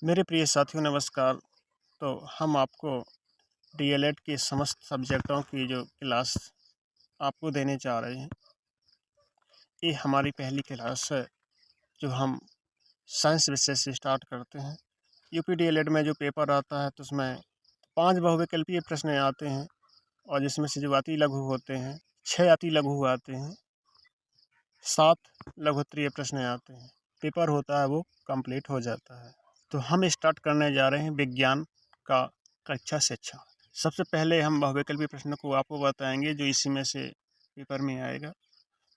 मेरे प्रिय साथियों नमस्कार। तो हम आपको डीएलएड के समस्त सब्जेक्टों की जो क्लास आपको देने जा रहे हैं, ये हमारी पहली क्लास है जो हम साइंस विषय से स्टार्ट करते हैं। यूपी डीएलएड में जो पेपर आता है तो उसमें 5 बहुविकल्पीय प्रश्न आते हैं और जिसमें से जो अति लघु होते हैं, 6 अति लघु आते हैं, 7 लघुत्तरीय प्रश्न आते हैं। पेपर होता है वो कंप्लीट हो जाता है। तो हम स्टार्ट करने जा रहे हैं विज्ञान का कक्षा शिक्षा। सबसे पहले हम बहुविकल्पीय प्रश्न को आपको बताएंगे जो इसी में से पेपर में आएगा।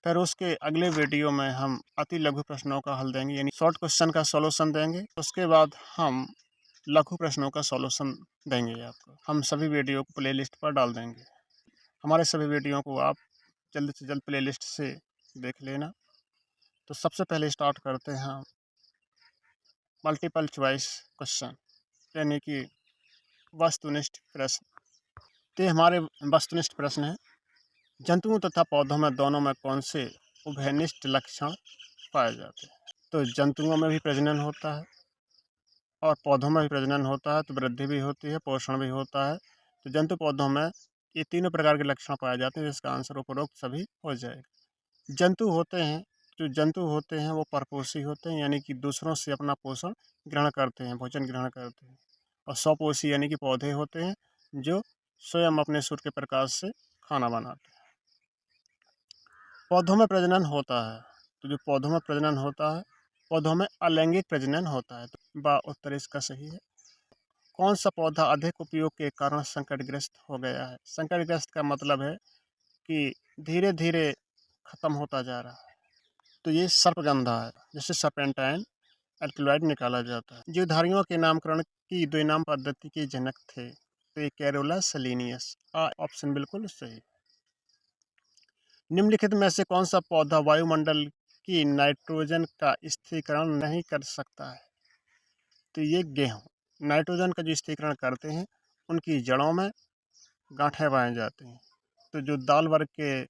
फिर उसके अगले वीडियो में हम अति लघु प्रश्नों का हल देंगे, यानी शॉर्ट क्वेश्चन का सॉल्यूशन देंगे। उसके बाद हम लघु प्रश्नों का सॉल्यूशन देंगे आपको। हम सभी वीडियो को प्लेलिस्ट पर डाल देंगे। हमारे सभी वीडियो को आप जल्द से जल्द प्लेलिस्ट से देख लेना। तो सबसे पहले स्टार्ट करते हैं हम मल्टीपल चॉइस क्वेश्चन, यानी कि वस्तुनिष्ठ प्रश्न। तो हमारे वस्तुनिष्ठ प्रश्न है, जंतुओं तथा पौधों में दोनों में कौन से उभयनिष्ठ लक्षण पाए जाते हैं? तो जंतुओं में भी प्रजनन होता है और पौधों में भी प्रजनन होता है, तो वृद्धि भी होती है, पोषण भी होता है। तो जंतु पौधों में ये तीनों प्रकार के लक्षण पाए जाते हैं, जिसका आंसर उपरोक्त सभी हो जाएगा। जंतु होते हैं वो परपोषी होते हैं, यानी कि दूसरों से अपना पोषण ग्रहण करते हैं, भोजन ग्रहण करते हैं। और स्वपोषी यानी कि पौधे होते हैं जो स्वयं अपने सूर्य के प्रकाश से खाना बनाते हैं। पौधों में प्रजनन होता है, तो जो पौधों में प्रजनन होता है, पौधों में अलैंगिक प्रजनन होता है। तो बा उत्तर इसका सही है। कौन सा पौधा अधिक उपयोग के कारण संकटग्रस्त हो गया है? संकटग्रस्त का मतलब है कि धीरे धीरे खत्म होता जा रहा है। तो ये सर्पगंधा है, जिससे सर्पेंटाइन एल्कलॉइड निकाला जाता है। जीवधारियों के नामकरण की द्विनाम पद्धति के जनक थे, तो ये कैरोलस सलीनियस। ऑप्शन बिल्कुल सही। निम्नलिखित में से कौन सा पौधा वायुमंडल की नाइट्रोजन का स्थिरीकरण नहीं कर सकता है? तो ये गेहूँ नाइट्रोजन का जो स्थिरीकरण करते हैं, उनकी जड़ों में गांठें पाए जाते हैं। तो जो दाल वर्ग के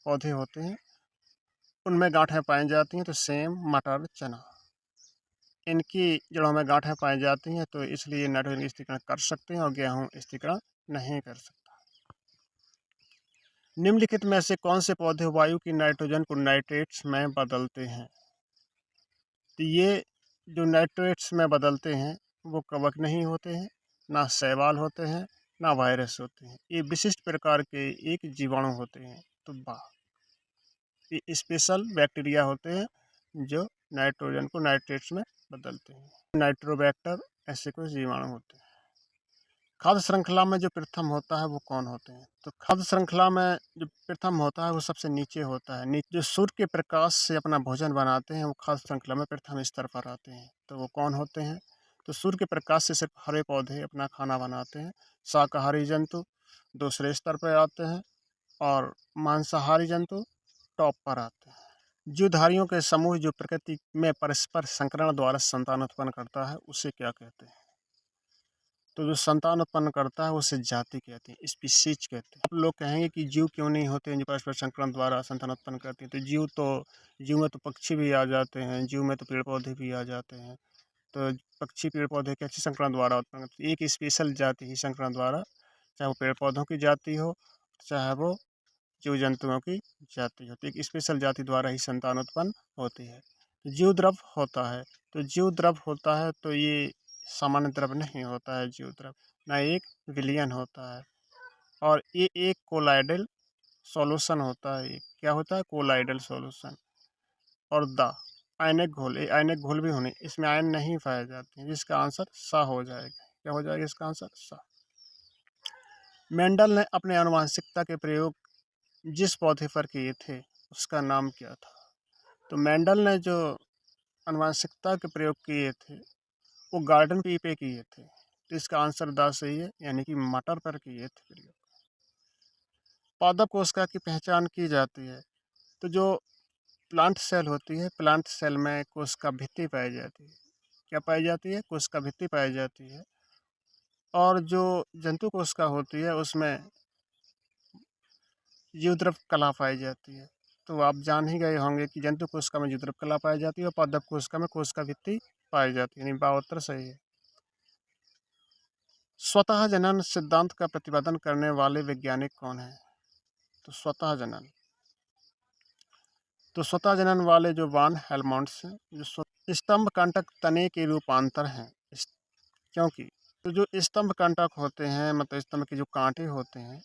पौधे होते हैं उनमें गांठें पाई जाती हैं, तो सेम, मटर, चना, इनकी जड़ों में गांठें पाई जाती हैं, तो इसलिए नाइट्रोजन स्थिरीकरण कर सकते हैं और गेहूँ स्थिरीकरण नहीं कर सकता। निम्नलिखित में से कौन से पौधे वायु की नाइट्रोजन को नाइट्रेट्स में बदलते हैं? तो ये जो नाइट्रेट्स में बदलते हैं वो कवक नहीं होते हैं, ना शैवाल होते हैं, ना वायरस होते हैं। ये विशिष्ट प्रकार के एक जीवाणु होते हैं। तो ये स्पेशल बैक्टीरिया होते हैं जो नाइट्रोजन को नाइट्रेट्स में बदलते हैं। नाइट्रोबैक्टर ऐसे कुछ जीवाणु होते हैं। खाद्य श्रृंखला में जो प्रथम होता है वो कौन होते हैं? तो खाद्य श्रृंखला में जो प्रथम होता है वो सबसे नीचे होता है। नीचे जो सूर्य के प्रकाश से अपना भोजन बनाते हैं वो खाद्य श्रृंखला में प्रथम स्तर पर आते हैं। तो वो कौन होते हैं? तो सूर्य के प्रकाश से सिर्फ हरे पौधे अपना खाना बनाते हैं। शाकाहारी जंतु दूसरे स्तर पर आते हैं और मांसाहारी जंतु टॉप पर आते हैं। जीवधारियों के समूह जो प्रकृति में परस्पर संकरण द्वारा संतान उत्पन्न करता है उसे क्या कहते हैं? तो जो संतान उत्पन्न करता है उसे जाति कहते हैं, स्पीशीज कहते हैं। आप लोग कहेंगे कि जीव क्यों नहीं होते हैं जो परस्पर संकरण द्वारा संतान उत्पन्न करते हैं? तो जीव में तो पक्षी भी आ जाते हैं, जीव में तो पेड़ पौधे भी आ जाते हैं। तो पक्षी पेड़ पौधे कैसे संकरण द्वारा उत्पन्न करते हैं? एक स्पेशल जाति ही संकरण द्वारा, चाहे वो पेड़ पौधों की जाति हो, चाहे वो जीव जंतुओं की जाति हो, तो एक स्पेशल जाति द्वारा ही संतान उत्पन्न होती है। जीव द्रव होता है, तो जीव द्रव होता है तो ये सामान्य द्रव नहीं होता है जीव द्रव, ना एक विलयन होता है। और ये एक कोलाइडल सॉल्यूशन होता है। ये क्या होता है? Colloidal solution. और द आयनिक घोल, ये आयनिक घोल भी होने, इसमें आयन नहीं पाए जाते हैं, जिसका आंसर सा हो जाएगा। क्या हो जाएगा इसका आंसर? सा। मेंडल ने अपने आनुवंशिकता के प्रयोग जिस पौधे पर किए थे उसका नाम क्या था? तो मेंडल ने जो आनुवंशिकता के प्रयोग किए थे वो गार्डन पी पे किए थे, तो इसका आंसर द सही है, यानी कि मटर पर किए थे प्रयोग। पादप कोशिका की पहचान की जाती है, तो जो प्लांट सेल होती है, प्लांट सेल में कोशिका भित्ति पाई जाती है। क्या पाई जाती है? कोशिका भित्ति पाई जाती है। और जो जंतु कोशिका होती है उसमें जीवद्रव कला पाई जाती है। तो आप जान ही गए होंगे कि जंतु कोशिका में जीवद्रव कला पाई जाती है और पादप कोशिका में कोशिका भित्ति पाई जाती है, यानी बा उत्तर सही है। स्वतः जनन सिद्धांत का प्रतिपादन करने वाले वैज्ञानिक कौन हैं? तो स्वतः जनन वाले जो वान हेलमोंट्स हैं, जो स्तंभकांटक तने के रूपांतर हैं। क्योंकि तो जो स्तंभकांटक होते हैं, मतलब स्तंभ के जो कांटे होते हैं,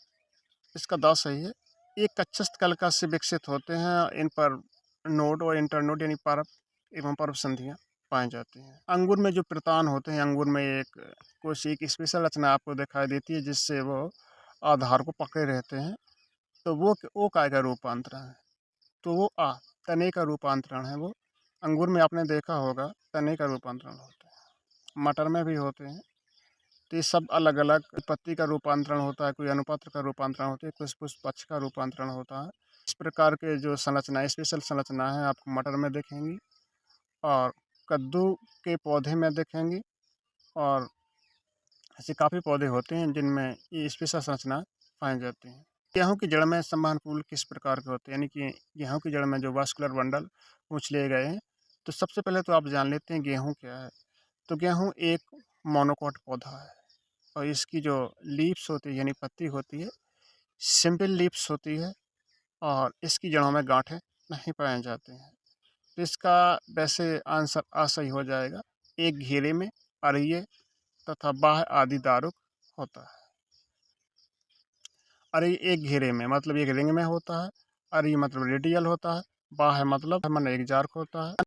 इसका दाव सही है, ये कक्षस्थ कलिका से विकसित होते हैं। इन पर नोड और इंटरनोड यानी पारप एवं पर्व संधियाँ पाई जाती हैं। अंगूर में जो प्रतान होते हैं, अंगूर में एक स्पेशल रचना आपको दिखाई देती है, जिससे वो आधार को पकड़े रहते हैं। तो वो काय का रूपांतरण है? तो वो तने का रूपांतरण है। वो अंगूर में आपने देखा होगा, तने का रूपांतरण होता है। मटर में भी होते हैं। तो ये सब अलग अलग पत्ती का रूपांतरण होता है, कोई अनुपत्र का रूपांतरण होता है, कुछ पुष्प पक्ष का रूपांतरण होता है। इस प्रकार के जो संरचना, स्पेशल संरचना है, आपको मटर में देखेंगी और कद्दू के पौधे में देखेंगी, और ऐसे काफ़ी पौधे होते हैं जिनमें ये स्पेशल संरचना पाई जाती हैं। गेहूँ की जड़ में संवहन पुल किस प्रकार के होते हैं? यानी कि गेहूँ की जड़ में जो वास्कुलर बंडल पूछ लिए गए हैं। तो सबसे पहले तो आप जान लेते हैं गेहूँ क्या है। तो गेहूँ एक मोनोकोट पौधा है, और इसकी जो लीव्स होती है यानी पत्ती होती है, सिंपल लीव्स होती है, और इसकी जड़ों में गांठें नहीं पाए जाते हैं। तो इसका वैसे आंसर सही हो जाएगा। एक घेरे में अरिये तथा बाह्य आदि दारुक होता है। अरे एक घेरे में मतलब एक रिंग में होता है, अरे मतलब रेडियल होता है, बाह्य मतलब मन एक जार्क होता है।